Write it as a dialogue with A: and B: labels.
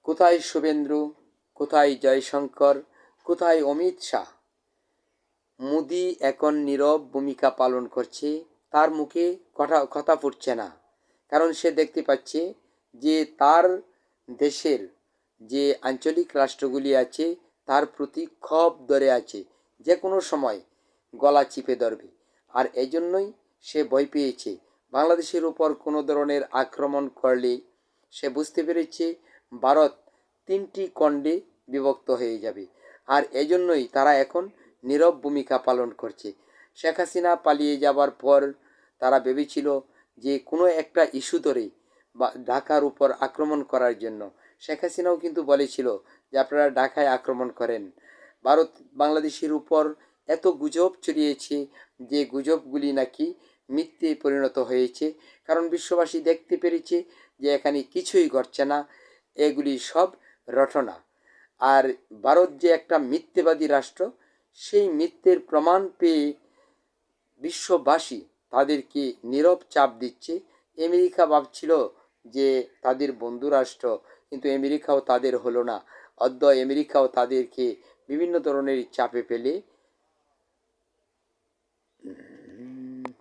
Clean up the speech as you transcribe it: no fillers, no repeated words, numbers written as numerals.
A: কোথায় শুভেন্দু, কোথায় জয়শঙ্কর, কোথায় অমিত শাহ? মোদি এখন নীরব ভূমিকা পালন করছে, তার মুখে কথা ফুটছে না, কারণ সে দেখতে পাচ্ছে যে তার দেশের যে আঞ্চলিক রাষ্ট্রগুলি আছে তার প্রতি ক্ষোভ ধরে আছে, যে কোনো সময় গলা চিপে ধরবে। আর এই জন্যই সে ভয় পেয়েছে বাংলাদেশের উপর কোনো ধরনের আক্রমণ করলে সে বুঝতে পেরেছে ভারত তিনটি খণ্ডে বিভক্ত হয়ে যাবে। আর এজন্যই তারা এখন নীরব ভূমিকা পালন করছে। শেখ হাসিনা পালিয়ে যাবার পর তারা ভেবেছিল যে কোনো একটা ইস্যু ধরে বা ঢাকার উপর আক্রমণ করার জন্য। শেখ হাসিনাও কিন্তু বলেছিল যে আপনারা ঢাকায় আক্রমণ করেন। ভারত বাংলাদেশের উপর এত গুজব ছড়িয়েছে যে গুজবগুলি নাকি মিথ্যে পরিণত হয়েছে, কারণ বিশ্ববাসী দেখতে পেরেছে যে এখানে কিছুই ঘটছে না, এগুলি সব রটনা। আর ভারত যে একটা মিথ্যেবাদী রাষ্ট্র, সেই মিথ্যের প্রমাণ পেয়ে বিশ্ববাসী তাদেরকে নীরব চাপ দিচ্ছে। আমেরিকা ভাবছিল যে তাদের বন্ধু রাষ্ট্র, কিন্তু আমেরিকাও তাদের হলো না। আমেরিকাও তাদেরকে বিভিন্ন ধরনের চাপে ফেলে